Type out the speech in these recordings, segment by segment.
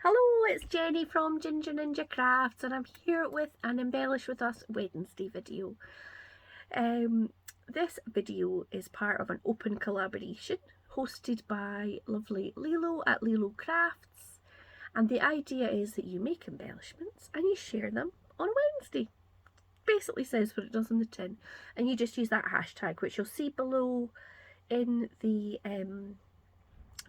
Hello, it's Jenny from Ginger Ninja Crafts, and I'm here with an Embellish With Us Wednesday video. This video is part of an open collaboration hosted by lovely Lilo at Lilo Crafts, and the idea is that you make embellishments and you share them on a Wednesday. Basically says what it does on the tin, and you just use that hashtag, which you'll see below in the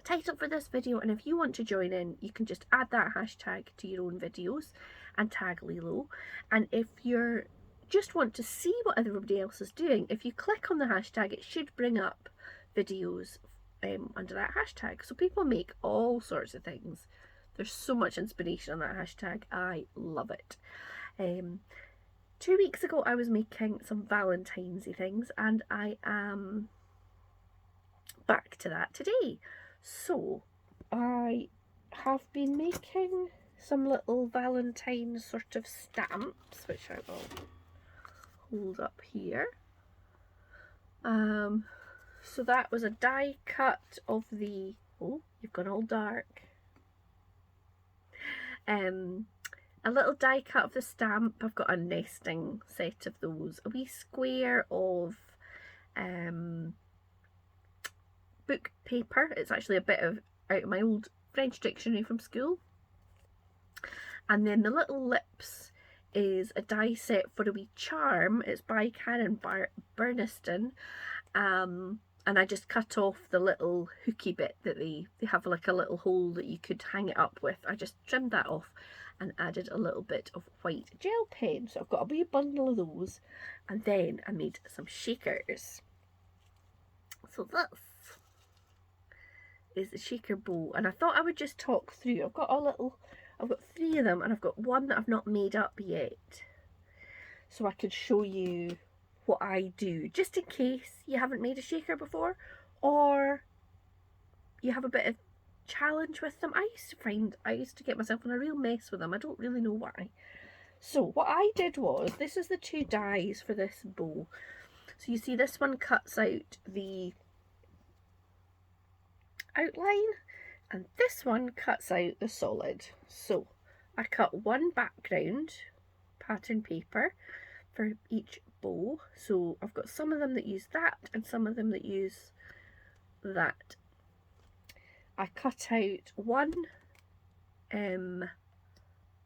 title for this video. And if you want to join in, you can just add that hashtag to your own videos and tag Lilo. And if you're just want to see what everybody else is doing, if you click on the hashtag, it should bring up videos under that hashtag. So people make all sorts of things. There's so much inspiration on that hashtag. I love it. 2 weeks ago I was making some Valentine's things, and I am back to that today. So I have been making some little Valentine sort of stamps, which I will hold up here. So that was a die cut of the, oh, you've gone all dark. A little die cut of the stamp. I've got a nesting set of those. A wee square of book paper. It's actually a bit of out of my old French dictionary from school. And then the little lips is a die set for a wee charm. It's by Karen Burniston. And I just cut off the little hooky bit that they have, like a little hole that you could hang it up with. I just trimmed that off and added a little bit of white gel pen. So I've got a wee bundle of those, and then I made some shakers. So this is the shaker bowl, and I thought I would just talk through. I've got 3 of them, and I've got one that I've not made up yet, so I could show you what I do, just in case you haven't made a shaker before, or you have a bit of challenge with them. I used to get myself in a real mess with them. I don't really know why. So what I did was, this is the 2 dies for this bowl. So you see this one cuts out the outline, and this one cuts out the solid. So I cut one background pattern paper for each bowl. So I've got some of them that use that and some of them that use that. I cut out one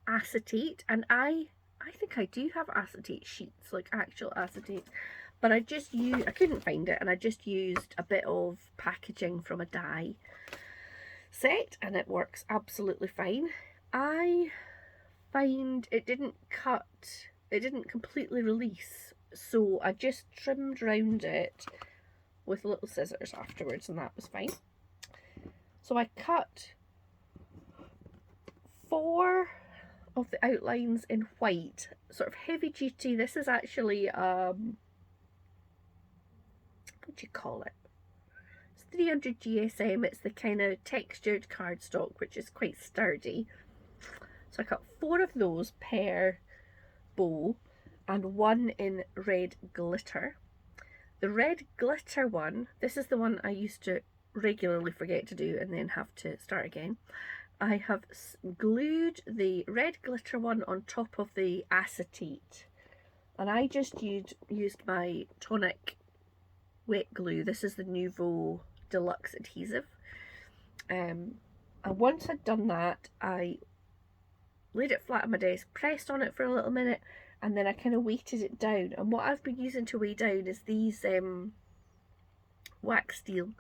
acetate, and I think I do have acetate sheets, like actual acetate, but I couldn't find it, and I just used a bit of packaging from a die set, and it works absolutely fine. I find it didn't completely release, so I just trimmed around it with little scissors afterwards, and that was fine. So I cut 4 of the outlines in white, sort of heavy duty. This is actually what do you call it? It's 300 GSM. It's the kind of textured cardstock, which is quite sturdy. So I cut 4 of those per bowl, and 1 in red glitter. The red glitter one, this is the one I used to regularly forget to do and then have to start again. I have glued the red glitter one on top of the acetate, and I just used my tonic wet glue. This is the Nouveau Deluxe adhesive. And once I'd done that, I laid it flat on my desk, pressed on it for a little minute, and then I kind of weighted it down. And what I've been using to weigh down is these wax seal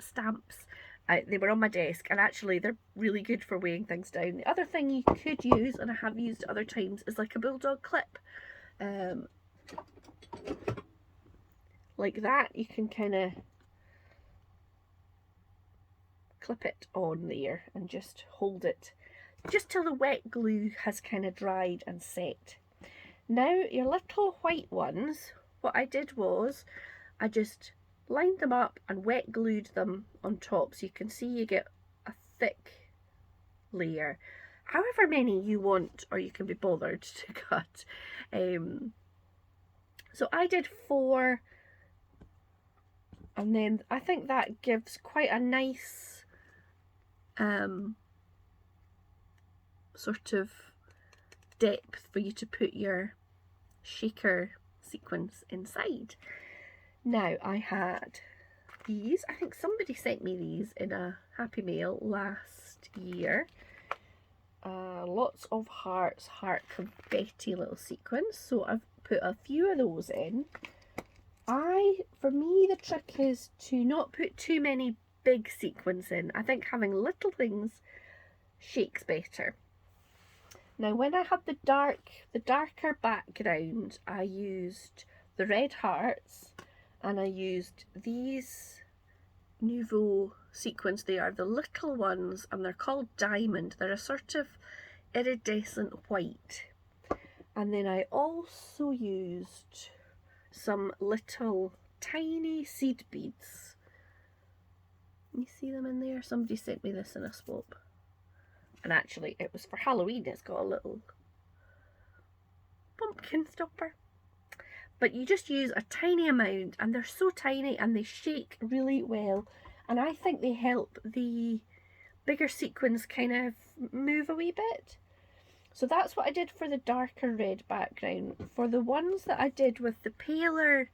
stamps. They were on my desk, and actually they're really good for weighing things down. The other thing you could use, and I have used other times, is like a bulldog clip. Like that, you can kind of clip it on there and just hold it just till the wet glue has kind of dried and set. Now your little white ones, what I did was I just lined them up and wet glued them on top, so you can see you get a thick layer, however many you want or you can be bothered to cut. So I did 4, and then I think that gives quite a nice sort of depth for you to put your shaker sequins inside. Now I had these, I think somebody sent me these in a Happy Mail last year. Lots of hearts, heart confetti little sequins, so I've put a few of those in. For me the trick is to not put too many big sequins in. I think having little things shakes better. Now when I had the darker background, I used the red hearts and I used these Nouveau sequins. They are the little ones and they're called diamond. They're a sort of iridescent white. And then I also used some little tiny seed beads. You see them in there? Somebody sent me this in a swap. And actually it was for Halloween. It's got a little pumpkin stopper. But you just use a tiny amount and they're so tiny and they shake really well. And I think they help the bigger sequins kind of move a wee bit. So that's what I did for the darker red background. For the ones that I did with the paler,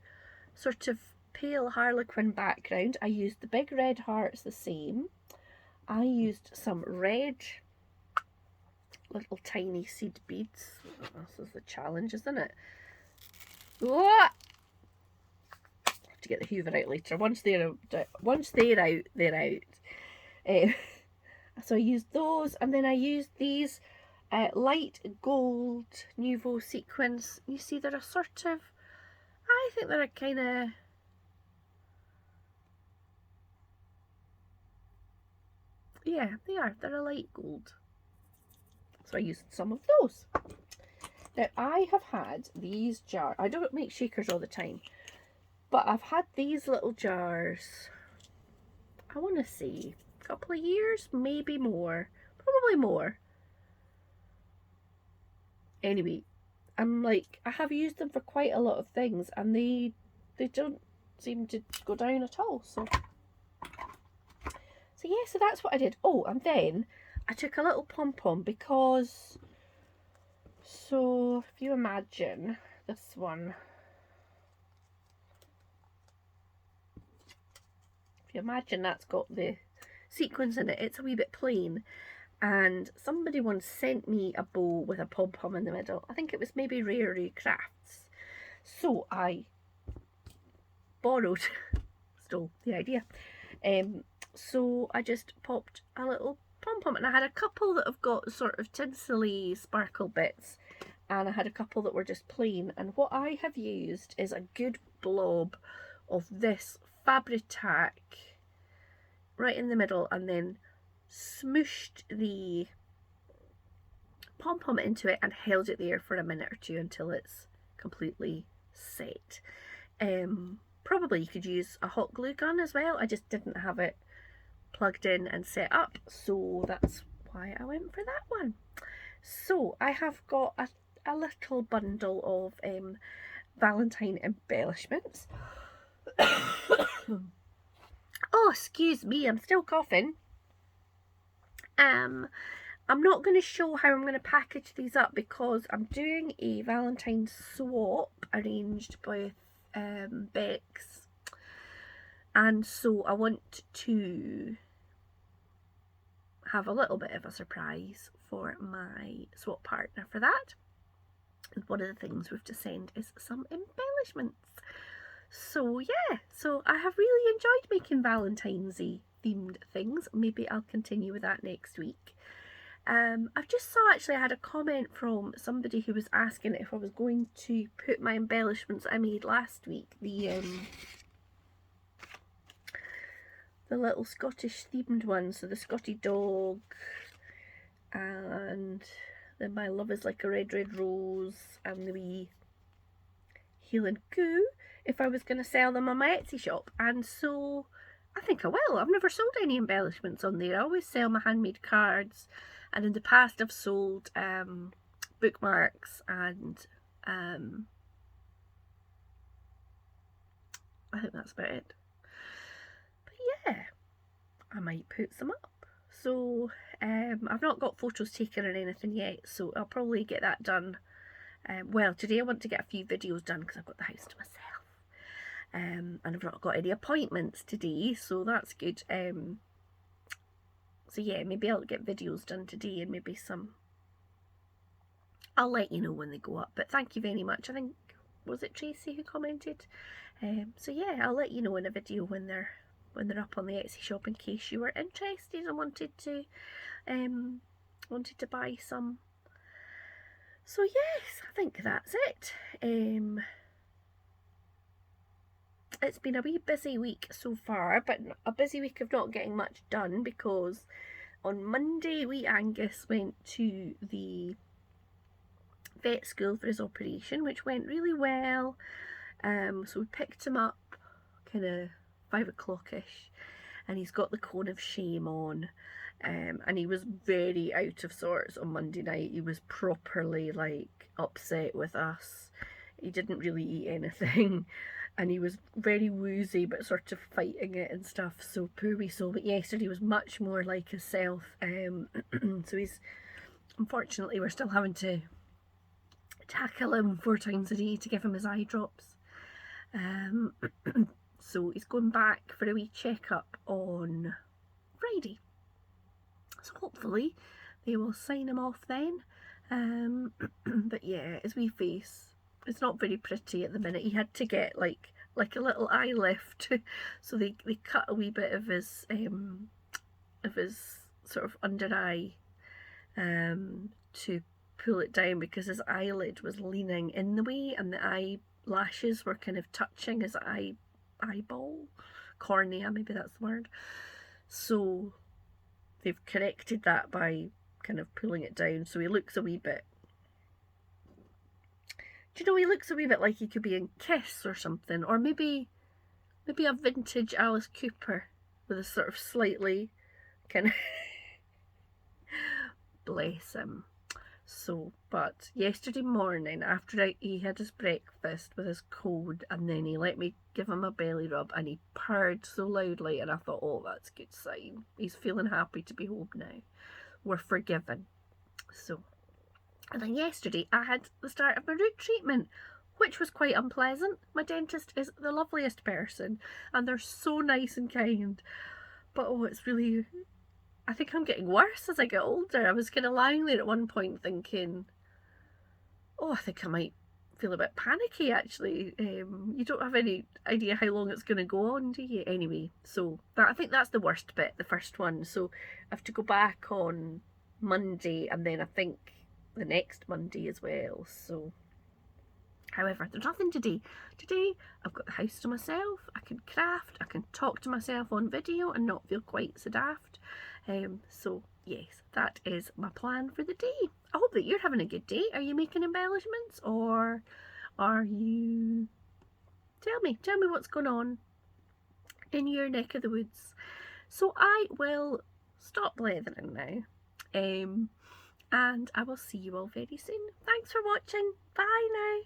sort of pale harlequin background, I used the big red hearts the same. I used some red little tiny seed beads. This is the challenge, isn't it? Oh! Have to get the Hoover out later. Once they're out, they're out. So I used those, and then I used these light gold Nouveau sequins. You see, they're a sort of, I think they're a kind of, yeah, they are. They're a light gold. So I used some of those. Now I have had these jars. I don't make shakers all the time, but I've had these little jars, I want to say a couple of years, maybe more, probably more. Anyway, I have used them for quite a lot of things and they don't seem to go down at all. So yeah, so that's what I did. Oh, and then I took a little pom-pom because, so if you imagine this one, if you imagine that's got the sequins in it, it's a wee bit plain. And somebody once sent me a bow with a pom-pom in the middle. I think it was maybe Rare Crafts. So I stole the idea. So I just popped a little pom-pom, and I had a couple that have got sort of tinsely sparkle bits, and I had a couple that were just plain. And what I have used is a good blob of this Fabri-Tac right in the middle, and then smooshed the pom-pom into it and held it there for a minute or two until it's completely set. Probably you could use a hot glue gun as well. I just didn't have it plugged in and set up, so that's why I went for that one. So I have got a little bundle of Valentine embellishments. Oh, excuse me, I'm still coughing. I'm not going to show how I'm going to package these up because I'm doing a Valentine swap arranged with Bex, and so I want to have a little bit of a surprise for my swap partner for that. And one of the things we have to send is some embellishments. So yeah, so I have really enjoyed making Valentine's-y themed things. Maybe I'll continue with that next week. I've just saw, actually, I had a comment from somebody who was asking if I was going to put my embellishments I made last week, the little Scottish themed ones, so the Scotty dog, and then my love is like a red, red rose, and the wee heel and coo, if I was going to sell them on my Etsy shop. And so I think I will. I've never sold any embellishments on there. I always sell my handmade cards, and in the past I've sold bookmarks, and I think that's about it. But yeah, I might put some up. So I've not got photos taken or anything yet, so I'll probably get that done. Well, today I want to get a few videos done because I've got the house to myself. And I've not got any appointments today, so that's good. So yeah, maybe I'll get videos done today, and maybe some. I'll let you know when they go up. But thank you very much. I think, was it Tracy who commented? So yeah, I'll let you know in a video when they're up on the Etsy shop, in case you were interested and wanted to buy some. So yes, I think that's it. It's been a wee busy week so far, but a busy week of not getting much done, because on Monday wee Angus went to the vet school for his operation, which went really well. So we picked him up kind of 5 o'clock-ish, and he's got the cone of shame on, and he was very out of sorts on Monday night. He was properly like upset with us. He didn't really eat anything, and he was very woozy but sort of fighting it and stuff, so poor wee soul. But yesterday was much more like himself. So he's, unfortunately, we're still having to tackle him 4 times a day to give him his eye drops. So he's going back for a wee checkup on Friday, so hopefully they will sign him off then. But yeah, his wee face, it's not very pretty at the minute. He had to get like a little eye lift. So they cut a wee bit of his sort of under eye to pull it down, because his eyelid was leaning in the way, and the eyelashes were kind of touching his eyeball, cornea, maybe that's the word. So they've corrected that by kind of pulling it down, so he looks a wee bit, do you know, he looks a wee bit like he could be in Kiss or something, or maybe a vintage Alice Cooper with a sort of slightly kind of bless him. So, but yesterday morning, after he had his breakfast with his cold, and then he let me give him a belly rub, and he purred so loudly, and I thought, oh, that's a good sign. He's feeling happy to be home now. We're forgiven. So, and then yesterday I had the start of my root treatment, which was quite unpleasant. My dentist is the loveliest person, and they're so nice and kind. But oh, it's really, I think I'm getting worse as I get older. I was kind of lying there at one point thinking, oh, I think I might feel a bit panicky actually. You don't have any idea how long it's going to go on, do you? Anyway, so I think that's the worst bit, the first one. So I have to go back on Monday, and then I think the next Monday as well. So, however, there's nothing today. Today I've got the house to myself. I can craft, I can talk to myself on video and not feel quite so daft. So yes, that is my plan for the day. I hope that you're having a good day. Are you making embellishments, or are you... Tell me what's going on in your neck of the woods. So I will stop blethering now. And I will see you all very soon. Thanks for watching. Bye now.